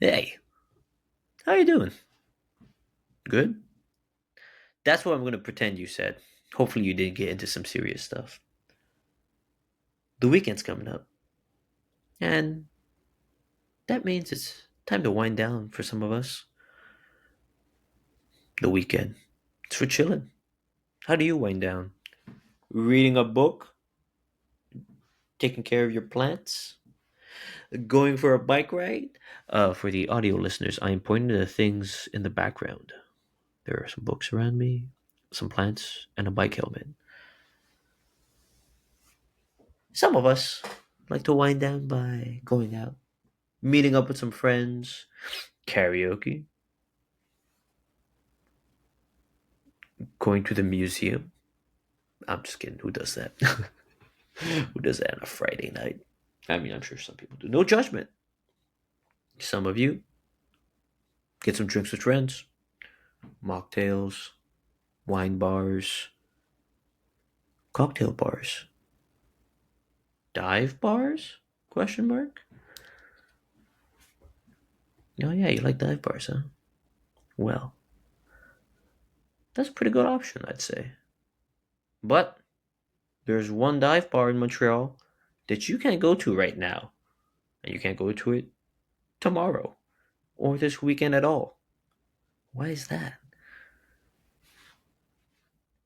Hey, how you doing? Good? That's what I'm going to pretend you said. Hopefully you didn't get into some serious stuff. The weekend's coming up, and that means it's time to wind down for some of us. The weekend. It's for chilling. How do you wind down? Reading a book? Taking care of your plants? Going for a bike ride? For the audio listeners, I am pointing to the things in the background. There are some books around me, some plants, and a bike helmet. Some of us like to wind down by going out, meeting up with some friends, karaoke, going to the museum. I'm just kidding. Who does that? Who does that on a Friday night? I mean, I'm sure some people do. No judgment. Some of you get some drinks with friends, mocktails, wine bars, cocktail bars, dive bars? Question mark. Oh yeah, you like dive bars, huh? Well, that's a pretty good option, I'd say. But there's one dive bar in Montreal that you can't go to right now, and you can't go to it tomorrow or this weekend at all. Why is that?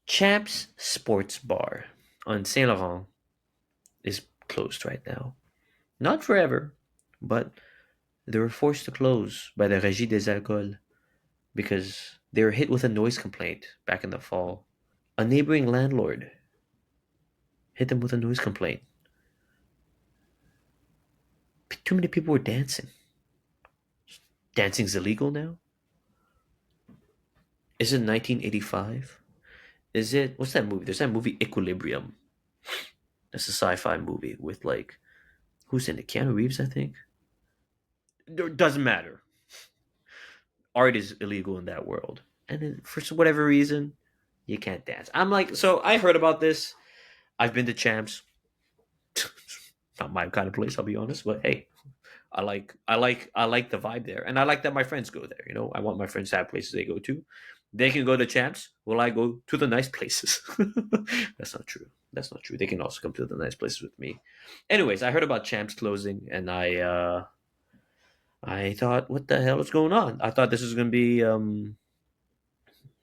Chaps Sports Bar on Saint Laurent is closed right now. Not forever, but they were forced to close by the Régie des Alcools because they were hit with a noise complaint back in the fall. A neighboring landlord hit them with a noise complaint. Too many people were dancing. Dancing's illegal now? Is it 1985? Is it what's that movie? There's that movie Equilibrium. That's a sci-fi movie with like who's in it? Keanu Reeves, I think. It doesn't matter. Art is illegal in that world, and then for whatever reason, you can't dance. I'm like, so I heard about this. I've been to Champs. Not my kind of place, I'll be honest, but hey, I like the vibe there, and I like that my friends go there. I want my friends to have places they go to. They can go to Champs. Will I go to the nice places? That's not true. That's not true. They can also come to the nice places with me. Anyways, I heard about Champs closing, and I thought, what the hell is going on? I thought this was going to be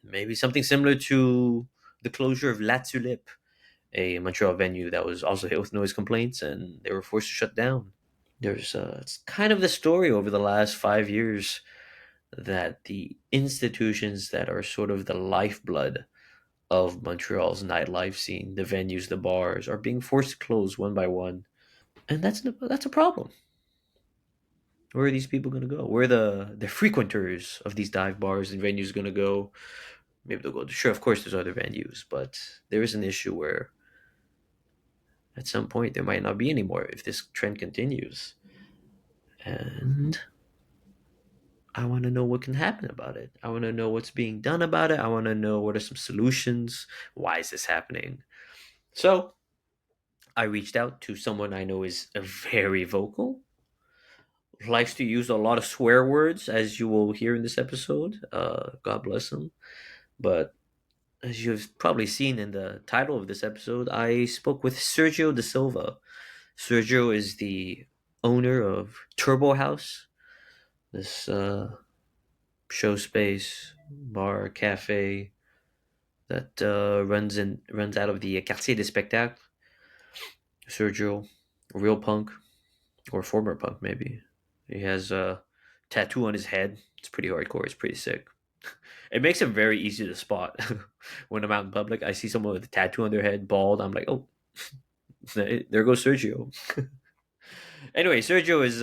maybe something similar to the closure of La Tulipe, a Montreal venue that was also hit with noise complaints, and they were forced to shut down. It's kind of the story over the last 5 years that the institutions that are sort of the lifeblood of Montreal's nightlife scene, the venues, the bars, are being forced to close one by one, and that's a problem. Where are these people going to go? Where are the frequenters of these dive bars and venues going to go? Maybe they'll go. Sure, of course, there's other venues, but there is an issue where at some point there might not be any more if this trend continues, and I want to know what can happen about it. I want to know what's being done about it. I want to know what are some solutions. Why is this happening? So I reached out to someone I know is very vocal, likes to use a lot of swear words, as you will hear in this episode. God bless him. But as you've probably seen in the title of this episode, I spoke with Sergio da Silva. Sergio is the owner of Turbo House, this show space, bar, cafe that runs out of the Quartier des Spectacles. Sergio, a real punk, or former punk maybe. He has a tattoo on his head. It's pretty hardcore. It's pretty sick. It makes him very easy to spot when I'm out in public. I see someone with a tattoo on their head, bald. I'm like, oh, there goes Sergio. Anyway, Sergio has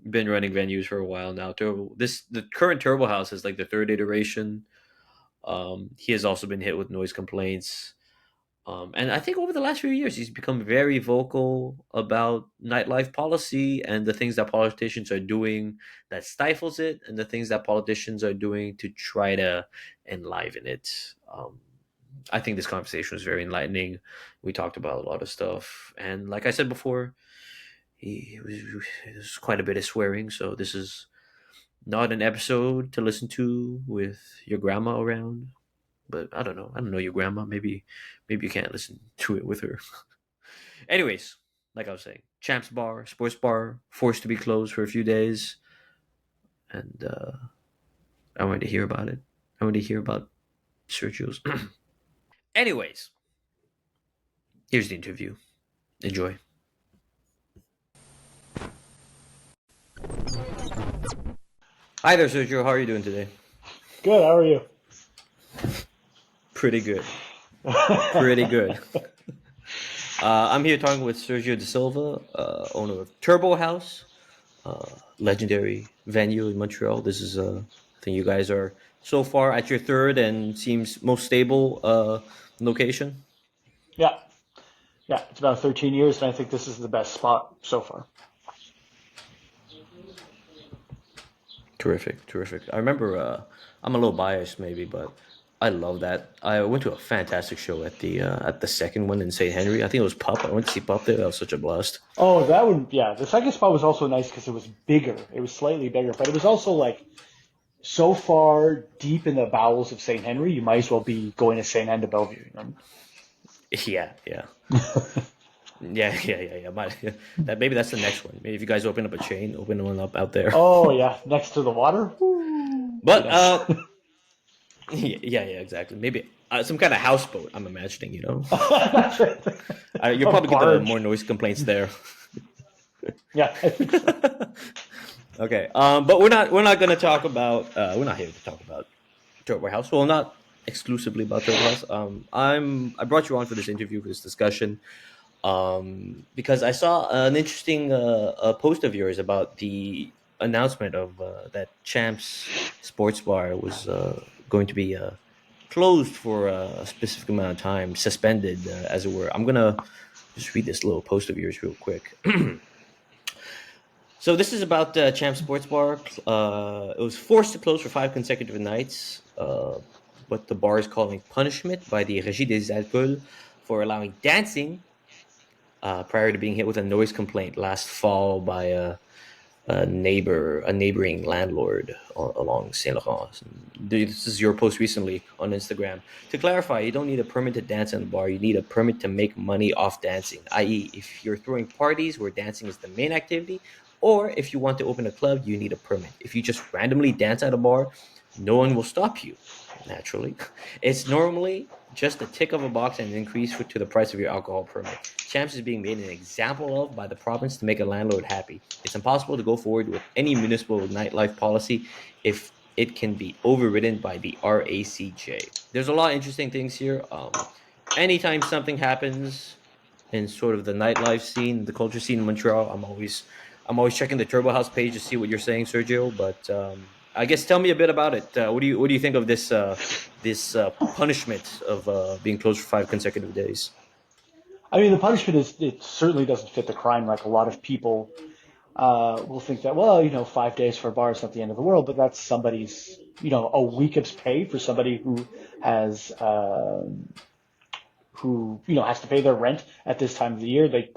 been running venues for a while now. The current Turbo House is like the third iteration. He has also been hit with noise complaints. And I think over the last few years, he's become very vocal about nightlife policy and the things that politicians are doing that stifles it, and the things that politicians are doing to try to enliven it. I think this conversation was very enlightening. We talked about a lot of stuff, and like I said before, he was quite a bit of swearing. So this is Not an episode to listen to with your grandma around. But I don't know. I don't know your grandma. Maybe you can't listen to it with her. Anyways, like I was saying, Champs Bar, Sports Bar, forced to be closed for a few days, and I wanted to hear about it. I wanted to hear about Sergio's. Anyways, here's the interview. Enjoy. Hi there, Sergio. How are you doing today? Good. How are you? Pretty good. Pretty good. I'm here talking with Sergio De Silva, owner of Turbo House, legendary venue in Montreal. This is, I think you guys are so far at your third and seems most stable location. Yeah, yeah. It's about 13 years, and I think this is the best spot so far. Terrific, terrific. I remember, I'm a little biased maybe, but I love that. I went to a fantastic show at the second one in St. Henry. I think it was Pup. I went to see Pup there. That was such a blast. Oh, that one. Yeah, the second spot was also nice because it was bigger. It was slightly bigger, but it was also like so far deep in the bowels of St. Henry, you might as well be going to St. Anne de Bellevue. Yeah, yeah. Yeah. That maybe that's the next one. Maybe if you guys open up a chain, open one up out there. Oh yeah, next to the water. Woo, be But nice. yeah, exactly. Maybe some kind of houseboat. I'm imagining, That's right. you'll A probably get the barge. more noise complaints there. Yeah, I think so. Okay, but we're not going to talk about. We're not here to talk about Turbo House. Well, not exclusively about Turbo House. I brought you on for this interview for this discussion because I saw an interesting post of yours about the announcement of that Champs Sports Bar was going to be closed for a specific amount of time, suspended, as it were. I'm gonna just read this little post of yours real quick. So this is about Champ Sports Bar. It was forced to close for 5 consecutive nights. What the bar is calling punishment by the Régie des Alcools for allowing dancing prior to being hit with a noise complaint last fall by a neighboring landlord along Saint Laurent. This is your post recently on Instagram. To clarify, you don't need a permit to dance in the bar. You need a permit to make money off dancing, i.e., if you're throwing parties where dancing is the main activity, or if you want to open a club, you need a permit. If you just randomly dance at a bar, no one will stop you. Naturally, it's normally just a tick of a box and an increase to the price of your alcohol permit. Champs is being made an example of by the province to make a landlord happy. It's impossible to go forward with any municipal nightlife policy if it can be overridden by the RACJ. There's a lot of interesting things here. Anytime something happens in sort of the nightlife scene, the culture scene in Montreal, I'm always checking the Turbo House page to see what you're saying, Sergio. But I guess tell me a bit about it. What do you think of this punishment of being closed for 5 consecutive days? I mean, the punishment is it certainly doesn't fit the crime. Like a lot of people will think that, well, 5 days for a bar is not the end of the world, but that's somebody's, a week of pay for somebody who has, has to pay their rent at this time of the year. They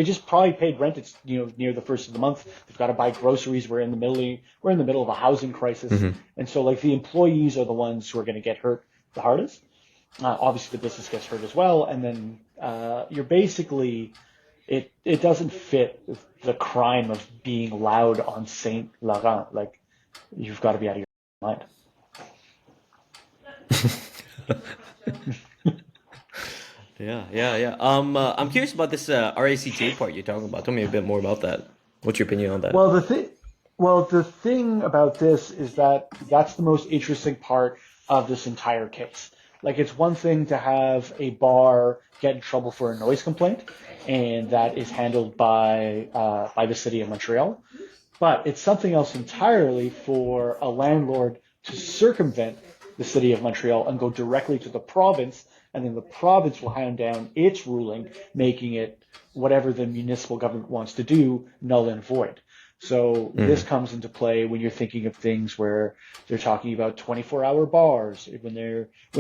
just probably paid rent. It's, near the first of the month. They've got to buy groceries. We're in the middle of a housing crisis. Hmm. And so like the employees are the ones who are going to get hurt the hardest. Obviously the business gets hurt as well. And then, you're basically, it doesn't fit the crime of being loud on Saint Laurent. Like you've got to be out of your mind. Yeah. I'm curious about this RACJ part you're talking about. Tell me a bit more about that. What's your opinion on that? Well, the thing about this is that that's the most interesting part of this entire case. Like, it's one thing to have a bar get in trouble for a noise complaint, and that is handled by the city of Montreal. But it's something else entirely for a landlord to circumvent the city of Montreal and go directly to the province, and then the province will hand down its ruling, making it whatever the municipal government wants to do null and void. So this Mm. comes into play when you're thinking of things where they're talking about 24-hour bars, when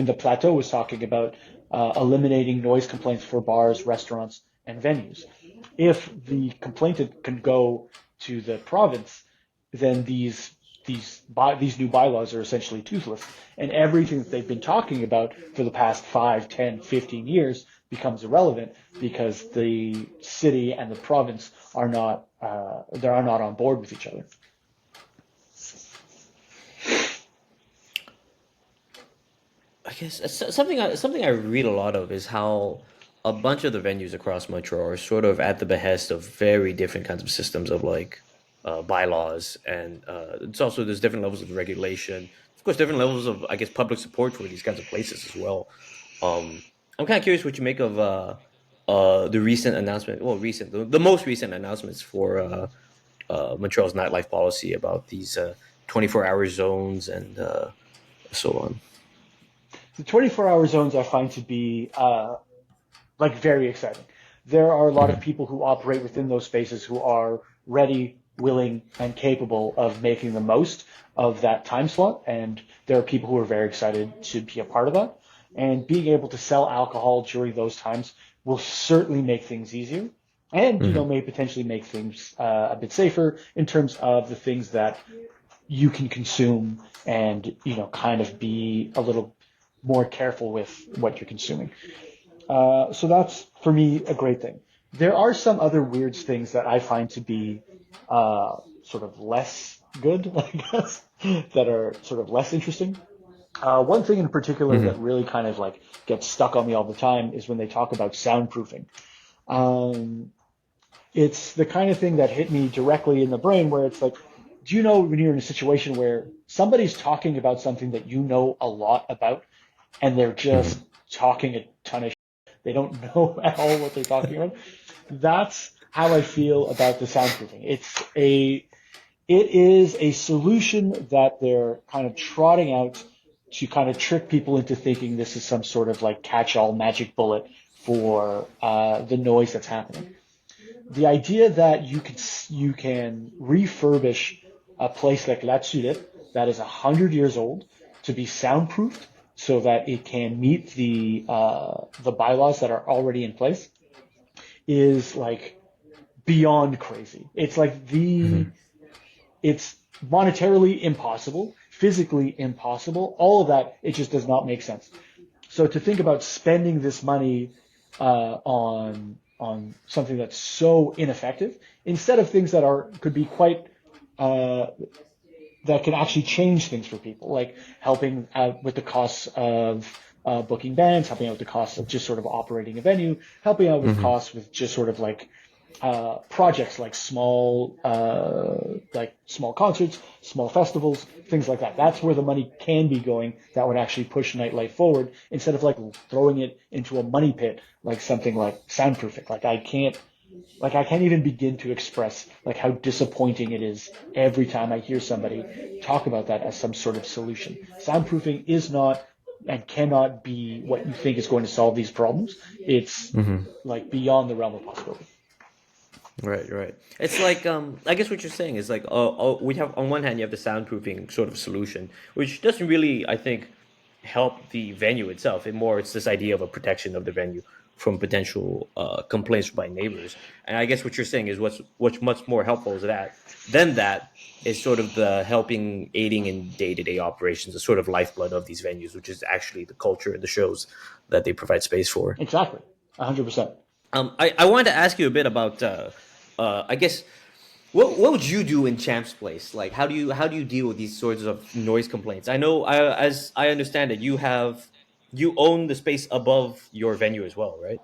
the plateau was talking about eliminating noise complaints for bars, restaurants, and venues. If the complainant can go to the province, then these new bylaws are essentially toothless, and everything that they've been talking about for the past 5, 10, 15 years becomes irrelevant because the city and the province are not on board with each other. I guess something I read a lot of is how a bunch of the venues across Montreal are sort of at the behest of very different kinds of systems of like bylaws, and it's also there's different levels of regulation. Of course, different levels of I guess public support for these kinds of places as well. Um, I'm kind of curious what you make of the recent announcement. Well, the most recent announcements for Montreal's nightlife policy about these 24-hour zones and so on. The 24-hour zones I find to be like very exciting. There are a lot of Hmm. people who operate within those spaces who are ready, willing, and capable of making the most of that time slot. And there are people who are very excited to be a part of that. And being able to sell alcohol during those times will certainly make things easier. And, Hmm. may potentially make things a bit safer in terms of the things that you can consume and, kind of be a little more careful with what you're consuming. So that's for me a great thing. There are some other weird things that I find to be sort of less good, I guess, that are sort of less interesting. One thing in particular that Hmm. really kind of like gets stuck on me all the time is when they talk about soundproofing. Um, it's the kind of thing that hit me directly in the brain where it's like, do you know when you're in a situation where somebody's talking about something that you know a lot about and they're just Hmm. talking a ton of they don't know at all what they're talking about. That's how I feel about the soundproofing. It is a solution that they're kind of trotting out to kind of trick people into thinking this is some sort of like catch-all magic bullet for the noise that's happening. The idea that you can refurbish a place like La Tulipe that is 100 years old to be soundproofed so that it can meet the bylaws that are already in place is like beyond crazy. Hmm. It's monetarily impossible, physically impossible. All of that, it just does not make sense. So to think about spending this money on something that's so ineffective instead of things that are could be quite uh, that can actually change things for people, like helping out with the costs of booking bands, helping out with the costs of just sort of operating a venue, helping out with Hmm. costs with just sort of like projects like small concerts, small festivals, things like that. That's where the money can be going. That would actually push nightlife forward instead of like throwing it into a money pit like something like soundproofing. I can't even begin to express like how disappointing it is every time I hear somebody talk about that as some sort of solution. Soundproofing is not and cannot be what you think is going to solve these problems. It's Hmm. like beyond the realm of possibility. Right, right. It's like I guess what you're saying is like we have on one hand you have the soundproofing sort of solution, which doesn't really I think help the venue itself. It's this idea of a protection of the venue from potential complaints by neighbors. And I guess what you're saying is what's much more helpful is that is sort of the helping aiding in day-to-day operations, the sort of lifeblood of these venues, which is actually the culture and the shows that they provide space for. Exactly, 100%. I wanted to ask you a bit about I guess what would you do in Champ's place? Like, how do you deal with these sorts of noise complaints? I know, as I understand it, you own the space above your venue as well, right?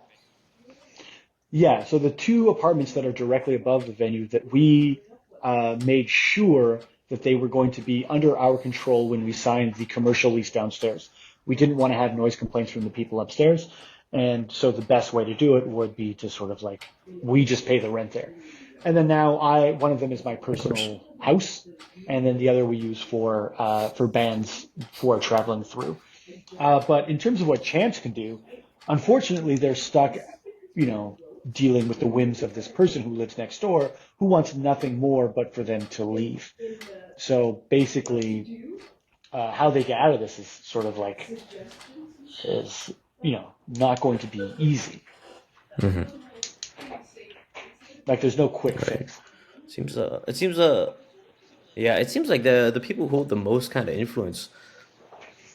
Yeah, so the two apartments that are directly above the venue that we made sure that they were going to be under our control when we signed the commercial lease downstairs. We didn't want to have noise complaints from the people upstairs, and so the best way to do it would be to sort of like we just pay the rent there. And then now one of them is my Of course. personal house, and then the other we use for bands who are traveling through. But in terms of what Chance can do, unfortunately, they're stuck, you know, dealing with the whims of this person who lives next door who wants nothing more but for them to leave. So basically, how they get out of this is sort of like, is, not going to be easy. Hmm. Like there's no quick Right. fix. It seems Yeah, it seems like the people who hold the most kind of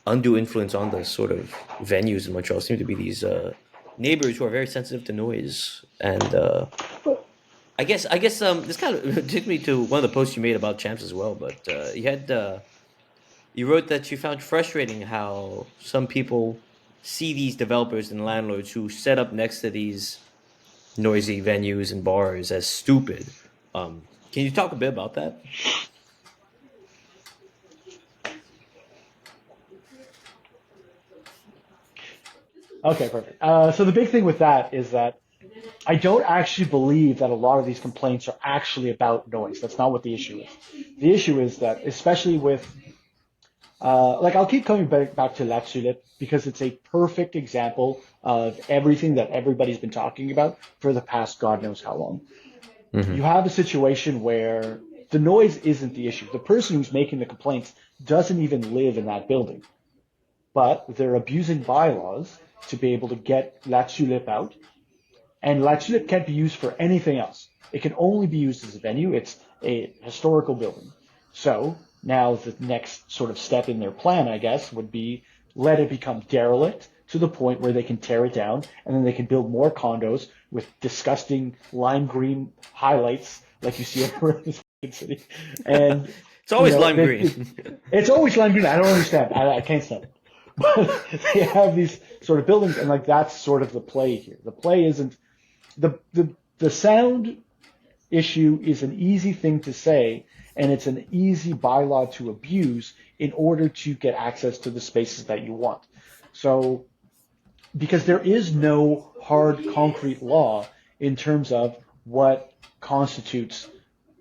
undue influence on the sort of venues in Montreal seem to be these neighbors who are very sensitive to noise. And But I guess this kind of took me to one of the posts you made about champs as well. But you wrote that you found frustrating how some people see these developers and landlords who set up next to these noisy venues and bars as stupid. Can you talk a bit about that? okay, perfect. So the big thing with that is that I don't actually believe that a lot of these complaints are actually about noise. That's not what the issue is. The issue is that, especially with, like, I'll keep coming back to La Tulipe because it's a perfect example of everything that everybody's been talking about for the past God knows how long. You Hmm. have a situation where the noise isn't the issue. The person who's making the complaints doesn't even live in that building, but they're abusing bylaws to be able to get La Tulipe out. And La Tulipe can't be used for anything else. It can only be used as a venue. It's a historical building. So now the next sort of step in their plan, I guess, would be let it become derelict to the point where they can tear it down and then they can build more condos with disgusting lime green highlights like you see everywhere in this city. And, It's always lime green. it's always lime green. I don't understand. I can't stand it. But they have these sort of buildings and like that's sort of the play here. The play isn't the sound issue is an easy thing to say, and it's an easy bylaw to abuse in order to get access to the spaces that you want. So, because there is no hard concrete law in terms of what constitutes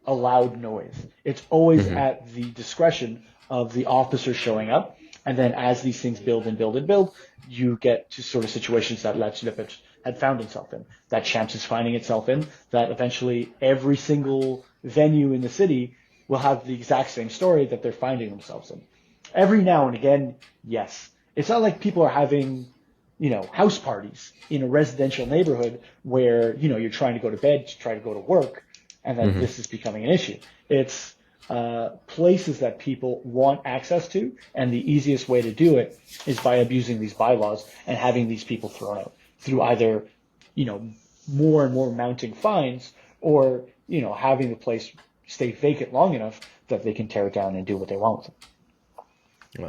a loud noise. It's always Hmm. at the discretion of the officer showing up. And then as these things build and build and build, you get to sort of situations that Lepage had found itself in, that Champs is finding itself in, that eventually every single venue in the city will have the exact same story that they're finding themselves in. Every now and again, yes. It's not like people are having, house parties in a residential neighborhood where, you're trying to go to bed to try to go to work and then Hmm. this is becoming an issue. It's places that people want access to, and the easiest way to do it is by abusing these bylaws and having these people thrown out through either, you know, more and more mounting fines or, having the place stay vacant long enough that they can tear it down and do what they want with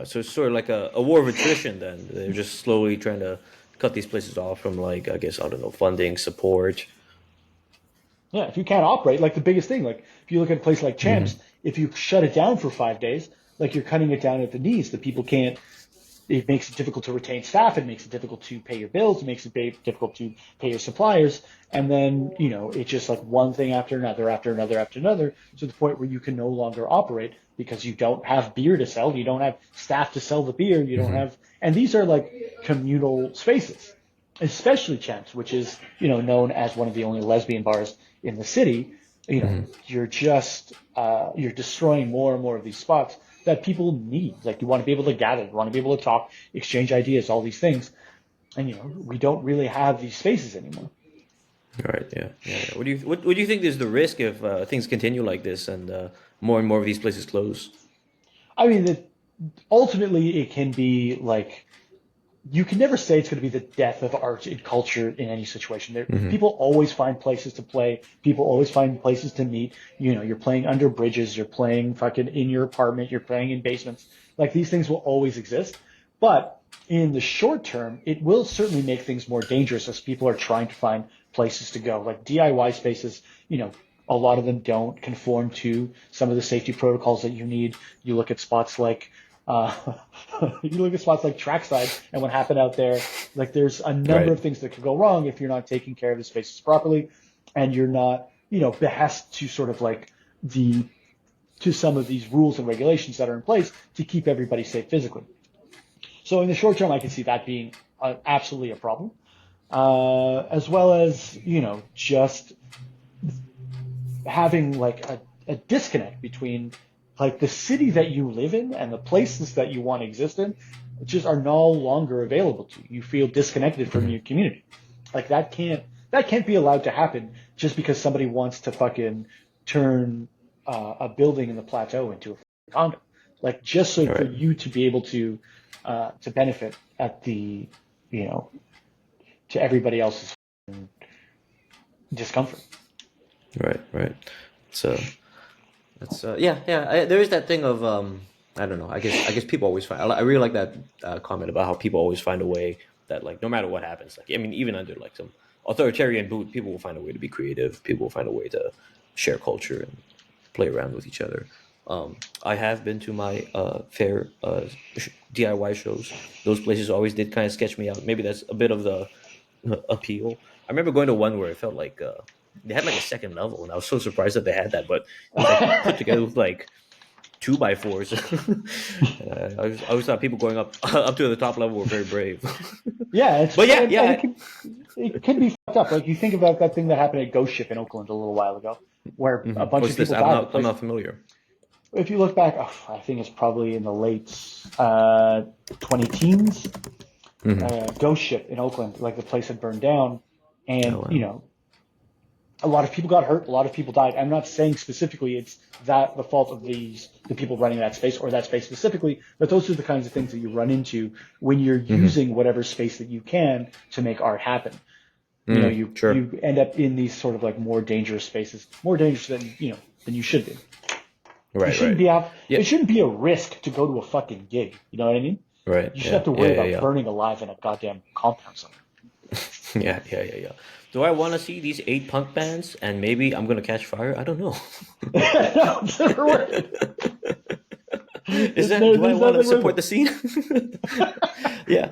it. So it's sort of like a war of attrition. Then they're just slowly trying to cut these places off from, like, I guess, I don't know, funding support. Yeah, if you can't operate, like the biggest thing, like if you look at a place like Champs, Hmm. if you shut it down for 5 days, like you're cutting it down at the knees. The people can't it makes it difficult to retain staff. It makes it difficult to pay your bills. It makes it difficult to pay your suppliers. And then, it's just like one thing after another, after another, after another, to the point where you can no longer operate because you don't have beer to sell. You don't have staff to sell the beer. You don't Hmm. have, and these are like communal spaces, especially Champs, which is, known as one of the only lesbian bars in the city. Hmm. You're destroying more and more of these spots that people need. Like you want to be able to gather, you want to be able to talk, exchange ideas, all these things. And we don't really have these spaces anymore. All right. Yeah. Yeah. Yeah. What do you think is the risk if things continue like this and more and more of these places close? I mean, ultimately it can be like you can never say it's going to be the death of art and culture in any situation. Hmm. People always find places to play. People always find places to meet. You're playing under bridges. You're playing fucking in your apartment. You're playing in basements. Like these things will always exist. But in the short term, it will certainly make things more dangerous as people are trying to find places to go. Like DIY spaces, a lot of them don't conform to some of the safety protocols that you need. You look at spots like uh, you look at spots like trackside and what happened out there. Like there's a number Right. of things that could go wrong if you're not taking care of the spaces properly, and you're not, behest to sort of like the to some of these rules and regulations that are in place to keep everybody safe physically. So in the short term, I can see that being absolutely a problem, as well as just having like a disconnect between like the city that you live in and the places that you want to exist in just are no longer available to you. You feel disconnected from Hmm. your community. Like that can't be allowed to happen just because somebody wants to fucking turn a building in the plateau into a condo, like just so for Right. you to be able to benefit at the you know to everybody else's discomfort. Right. Right. So that's yeah, yeah. There is that thing of I don't know. I guess people always find. I really like that comment about how people always find a way that like no matter what happens. Like I mean, even under like some authoritarian boot, people will find a way to be creative. People will find a way to share culture and play around with each other. I have been to my fair DIY shows. Those places always did kind of sketch me out. Maybe that's a bit of the appeal. I remember going to one where it felt like they had like a second level, and I was so surprised that they had that. But it was like put together with like two by fours. I always thought people going up up to the top level were very brave. Yeah, it's But yeah, and yeah. it could be fucked up. Like you think about that thing that happened at Ghost Ship in Oakland a little while ago, where a bunch What's of this? people died. The I'm place, not familiar. if you look back, oh, I think it's probably in the late 20 teens. Ghost Ship in Oakland, like the place had burned down, Oh and wow. a lot of people got hurt, a lot of people died. I'm not saying specifically it's that the fault of the people running that space or that space specifically, but those are the kinds of things that you run into when you're using whatever space that you can to make art happen. Sure. You end up in these sort of like more dangerous spaces, more dangerous than you should be. You Right. shouldn't Right. be out. Yeah. It shouldn't be a risk to go to a fucking gig. You know what I mean? Right. You should Yeah. have to Yeah. worry Yeah. about Yeah. burning alive in a goddamn compound somewhere. Yeah. Yeah. Yeah. Yeah. Do I want to see these eight punk bands and maybe I'm gonna catch fire? I don't know. No, it's never worth it. Is that? Do I There's want to nothing worth support it. the scene? Yeah.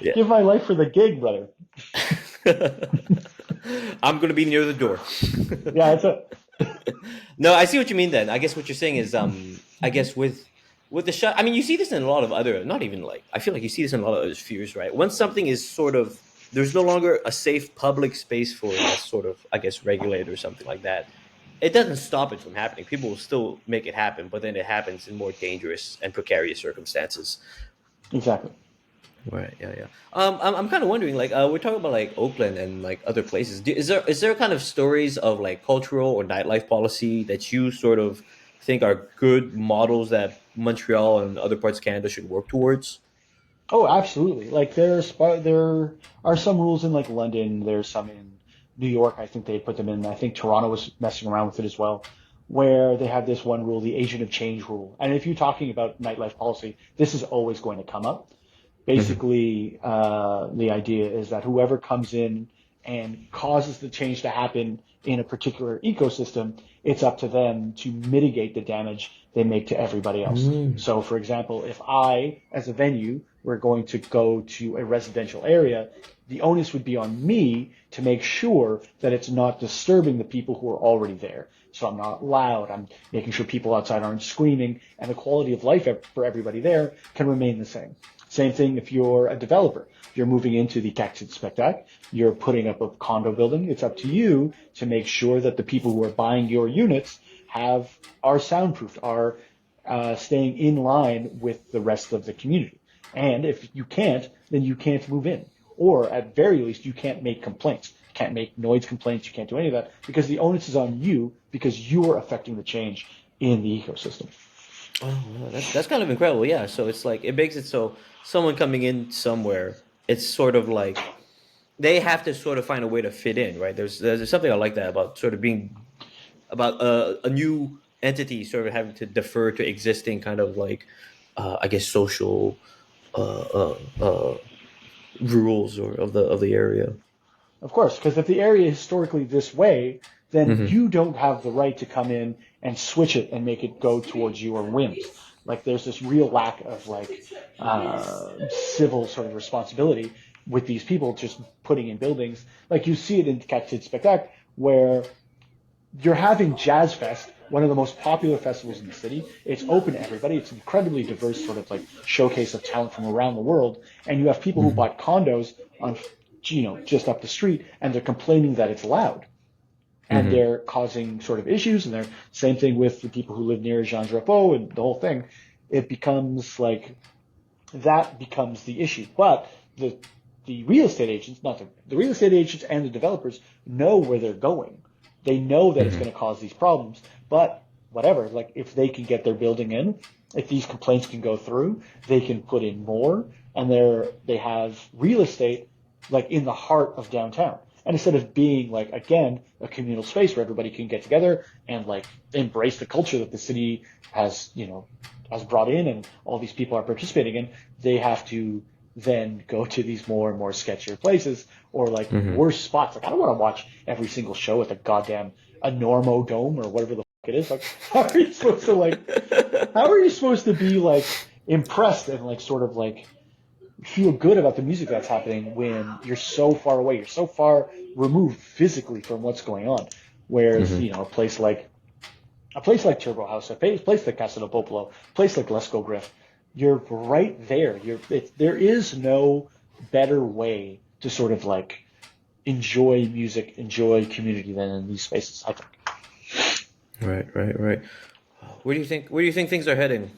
Yeah. Give my life for the gig, brother. I'm gonna be near the door. Yeah, it's a No, I see what you mean. Then I guess what you're saying is, I guess with the shot. I mean, you see this in a lot of other. Not even like I feel like you see this in a lot of other spheres, right? Once something is sort of there's no longer a safe public space for it that's sort of I guess regulated or something like that. It doesn't stop it from happening. People will still make it happen, but then it happens in more dangerous and precarious circumstances. exactly. Right. Yeah. Yeah. I'm kind of wondering, like, we're talking about like Oakland and like other places. Is there kind of stories of like cultural or nightlife policy that you sort of think are good models that Montreal and other parts of Canada should work towards? Oh, absolutely. Like there are some rules in like London. There's some in New York. I think they put them in. I think Toronto was messing around with it as well, where they have this one rule, the agent of change rule. And if you're talking about nightlife policy, this is always going to come up. Hmm. Basically, the idea is that whoever comes in and causes the change to happen in a particular ecosystem, it's up to them to mitigate the damage they make to everybody else. Mm. So, for example, if I, as a venue, were going to go to a residential area, the onus would be on me to make sure that it's not disturbing the people who are already there. So I'm not loud. I'm making sure people outside aren't screaming, and the quality of life for everybody there can remain the same. Same thing if you're a developer. You're moving into the Cactus Spectac, you're putting up a condo building. It's up to you to make sure that the people who are buying your units are soundproofed, are staying in line with the rest of the community. And if you can't, then you can't move in. Or at very least, you can't make complaints. You can't make noise complaints. You can't do any of that because the onus is on you because you're affecting the change in the ecosystem. Oh, wow, that's kind of incredible. Yeah. So it's like it makes it so someone coming in somewhere, it's sort of like they have to sort of find a way to fit in, right? There's something I like that about sort of being about a new entity sort of having to defer to existing kind of like I guess social uh, uh, uh, rules or of the area. Of course, because if the area is historically this way, then Hmm. you don't have the right to come in and switch it and make it go towards your whims. Like there's this real lack of like civil sort of responsibility with these people just putting in buildings. Like you see it in Cat Spectac, where you're having Jazz Fest, one of the most popular festivals in the city. It's open to everybody. It's an incredibly diverse sort of like showcase of talent from around the world. And you have people who Hmm. bought condos on, just up the street, and they're complaining that it's loud. And Hmm. they're causing sort of issues. And they're same thing with the people who live near Jean Drapeau and the whole thing. It becomes like that becomes the issue. But the real estate agents, not the real estate agents and the developers know where they're going. They know that it's Hmm. going to cause these problems, but whatever. Like if they can get their building in, if these complaints can go through, they can put in more, and they have real estate like in the heart of downtown. And instead of being like again a communal space where everybody can get together and like embrace the culture that the city has has brought in and all these people are participating in, they have to then go to these more and more sketchier places or like Hmm. worse spots. Like I don't want to watch every single show at the goddamn Enormo Dome or whatever the fuck it is. Like how are you supposed to how are you supposed to be like impressed and like sort of like feel good about the music that's happening when you're so far away, you're so far removed physically from what's going on. Whereas, Hmm. a place like Turbo House, a place like Casa del Popolo, a place like Let's Go Griff, you're right there. There is no better way to sort of like enjoy music, enjoy community than in these spaces, I think. Right, right, right. Where do you think things are heading?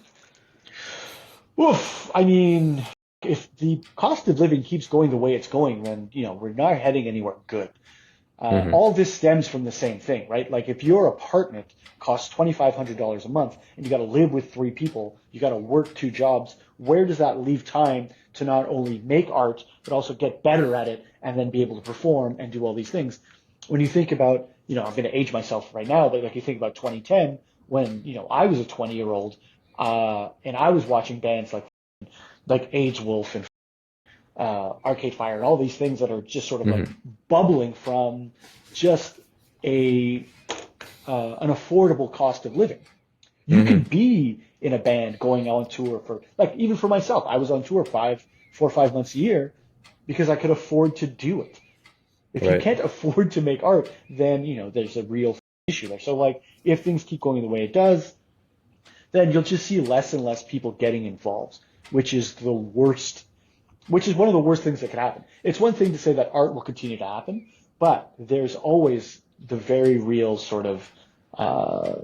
Oof, I mean, if the cost of living keeps going the way it's going, then, we're not heading anywhere good. Hmm. All this stems from the same thing, right? Like if your apartment costs $2,500 a month and you got to live with three people, you got to work two jobs, where does that leave time to not only make art, but also get better at it and then be able to perform and do all these things? When you think about, I'm going to age myself right now, but like you think about 2010 when, I was a 20-year-old, and I was watching bands like AIDS Wolf and Arcade Fire and all these things that are just sort of like Hmm. bubbling from just a an affordable cost of living. You can Hmm. be in a band going on tour for like even for myself, I was on tour 4 or 5 months a year because I could afford to do it. If you Right. can't afford to make art, then there's a real issue there. So like if things keep going the way it does, then you'll just see less and less people getting involved, which is the worst which is one of the worst things that could happen. It's one thing to say that art will continue to happen, but there's always the very real uh,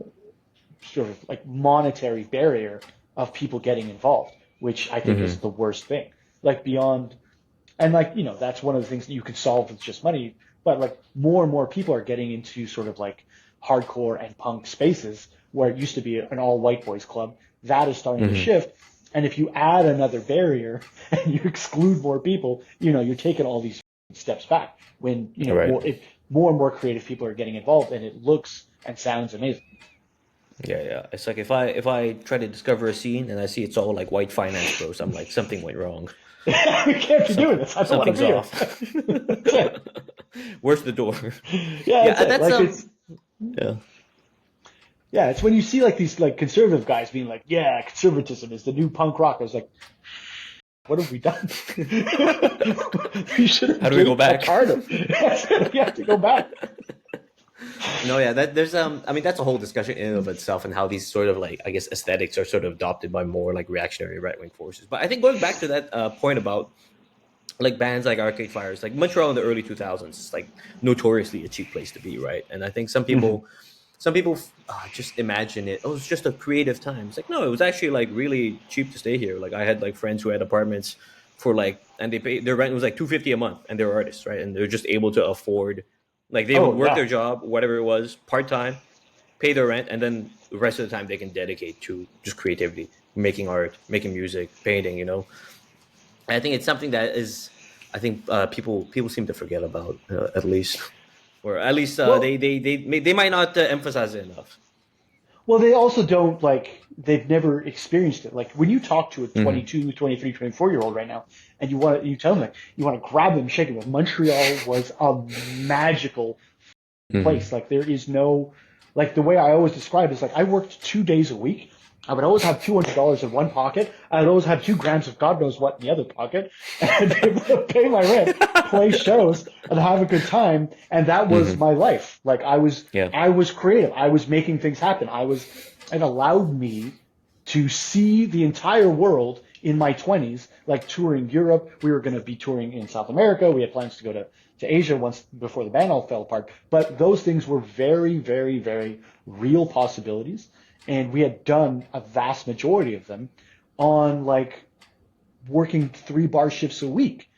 sort of like monetary barrier of people getting involved, which I think is Hmm. the worst thing. Like beyond, and like, that's one of the things that you could solve with just money, but like more and more people are getting into sort of like hardcore and punk spaces where it used to be an all white boys club. That is starting to Hmm. shift. And if you add another barrier and you exclude more people, you're taking all these steps back when, Right. more and more creative people are getting involved and it looks and sounds amazing. Yeah, yeah. It's like if I try to discover a scene and I see it's all like white finance bros, I'm like something went wrong. We can't be doing Something this. I don't want to something's be here. off. That's it. Where's the door? Yeah, that's Yeah, it. that's Like it's yeah. Yeah, it's when you see like these like conservative guys being like, "Yeah, conservatism is the new punk rock." I was like, "What have we done? We should have How do we go worked that back? harder. We have to go back." No, yeah, that there's I mean that's a whole discussion in and of itself and how these sort of like I guess aesthetics are sort of adopted by more like reactionary right wing forces. But I think going back to that point about like bands like Arcade Fires, like Montreal in the early 2000s, is like notoriously a cheap place to be, right? And I think Hmm. some people just imagine it. Oh, it's just a creative time. It's like no, it was actually like really cheap to stay here. Like I had like friends who had apartments for like, and they pay their rent was like 250 a month, and they're artists, right? And they're just able to afford, like they would Oh work yeah, their job, whatever it was, part time, pay their rent, and then the rest of the time they can dedicate to just creativity, making art, making music, painting. And I think it's something that is, I think people seem to forget about at least, or at least well, they might not emphasize it enough. they also don't like they've never experienced it. Like when you talk to a Hmm. 22, 23, 24 year old right now, and you tell them like you want to grab them, shake them. Like, Montreal was a magical place. Hmm. Like there is no, like the way I always describe it is like I worked 2 days a week. I would always have $200 in one pocket. I would always have 2 grams of God knows what in the other pocket, and be able to pay my rent, play shows, and have a good time. And that was Hmm. my life. Like Yeah. I was creative. I was making things happen. It allowed me to see the entire world in my 20s, like touring Europe. We were going to be touring in South America. We had plans to go to Asia once before the band all fell apart. But those things were very, very, very real possibilities. And we had done a vast majority of them on like working 3 bar shifts a week.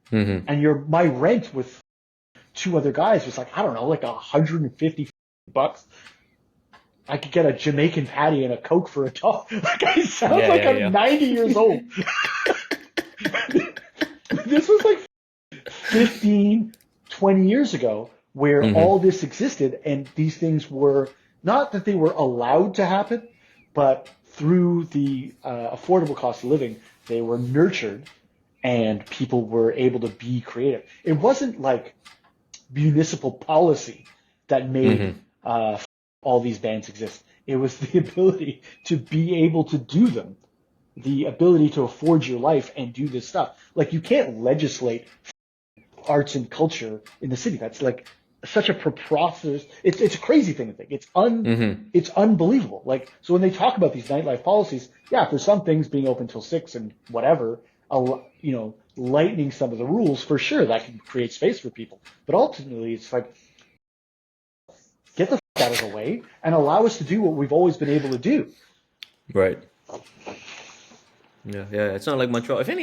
Hmm. And my rent with two other guys was like, I don't know, like $150. I could get a Jamaican patty and a Coke for a dollar. Like I sound Yeah, like yeah, I'm yeah. 90 years old. This was like 15, 20 years ago where Mm-hmm. all this existed and these things were not that they were allowed to happen, but through the affordable cost of living, they were nurtured and people were able to be creative. It wasn't like municipal policy that made Mm-hmm. all these bands exist. It was the ability to be able to do them, the ability to afford your life and do this stuff. Like you can't legislate arts and culture in the city. That's like such a preposterous. It's a crazy thing to think. Mm-hmm. It's unbelievable. Like so when they talk about these nightlife policies, yeah, for some things being open till 6 and whatever, lightening some of the rules for sure that can create space for people. But ultimately, it's like get the out of the way and allow us to do what we've always been able to do. Right. Yeah, yeah. It's not like Montreal. I think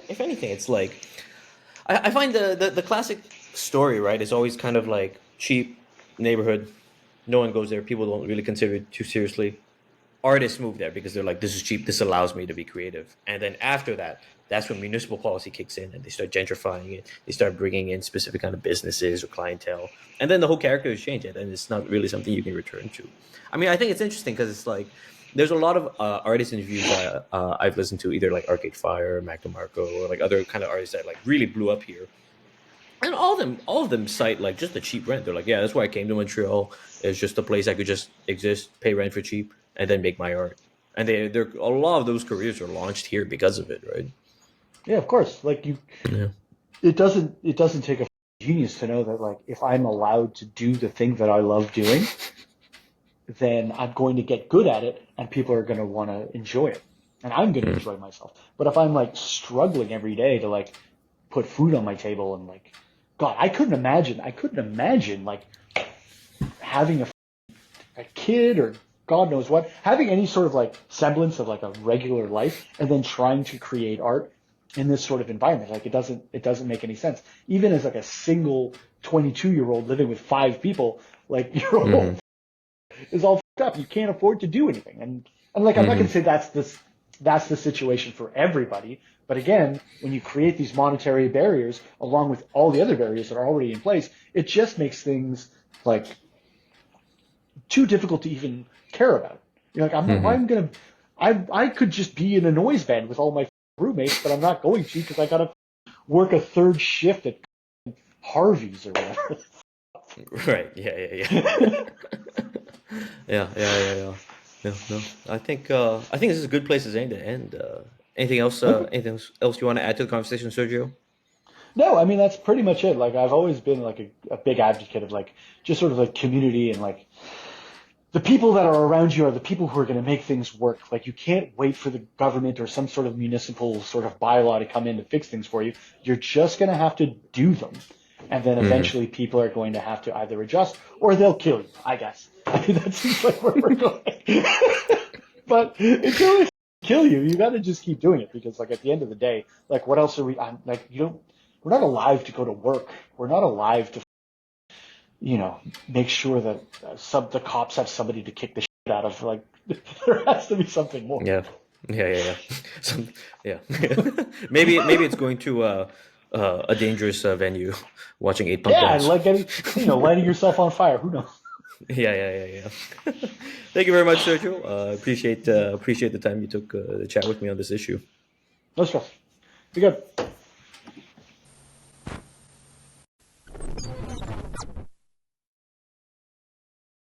if anything, it's like I find the classic story, right, is always kind of like cheap neighborhood. No one goes there. People don't really consider it too seriously. Artists move there because they're like, this is cheap. This allows me to be creative. And then after that, that's when municipal policy kicks in and they start gentrifying it. They start bringing in specific kind of businesses or clientele. And then the whole character is changed and it's not really something you can return to. I mean, I think it's interesting because it's like, there's a lot of artist interviews I've listened to, either like Arcade Fire, Mac DeMarco, or like other kind of artists that like really blew up here, and all of them cite like just the cheap rent. They're like, yeah, that's why I came to Montreal. It's just a place I could just exist, pay rent for cheap, and then make my art. And they're a lot of those careers are launched here because of it, right? Yeah, of course. Like you, Yeah. it doesn't take a genius to know that like if I'm allowed to do the thing that I love doing, then I'm going to get good at it and people are going to want to enjoy it. And I'm going to Mm. enjoy myself. But if I'm like struggling every day to like put food on my table and like, God, I couldn't imagine like having a kid or God knows what, having any sort of like semblance of like a regular life and then trying to create art in this sort of environment. Like it doesn't make any sense. Even as like a single 22-year-old living with 5 people, like your whole Hmm. is all fucked up. You can't afford to do anything. And like I'm not gonna Hmm. say that's the situation for everybody. But again, when you create these monetary barriers along with all the other barriers that are already in place, it just makes things like too difficult to even care about. You're like, I'm not, why Hmm. I'm gonna, I could just be in a noise band with all my roommates, but I'm not going to because I gotta work a third shift at Harvey's or whatever. Right. Yeah. Yeah. Yeah. Yeah. Yeah. Yeah. Yeah. No. No. I think this is a good place to end. Anything else? Okay. Anything else you want to add to the conversation, Sergio? No, I mean that's pretty much it. Like I've always been like a big advocate of like just sort of like community and like the people that are around you are the people who are going to make things work. Like you can't wait for the government or some sort of municipal sort of bylaw to come in to fix things for you. You're just going to have to do them. And then Hmm. eventually people are going to have to either adjust or they'll kill you, I guess. I mean, that seems like where we're going. But until they kill you, you got to just keep doing it because like at the end of the day, like what else are we, like you don't, we're not alive to go to work. We're not alive to make sure that the cops have somebody to kick the shit out of. Like, there has to be something more. Yeah. Yeah. Yeah. Yeah. Some, yeah. maybe it's going to a dangerous venue, watching eight punk Yeah, and bands. like getting, lighting yourself on fire. Who knows? Yeah, yeah, yeah, yeah. Thank you very much, Sergio. Appreciate the time you took to chat with me on this issue. No stress. Be good.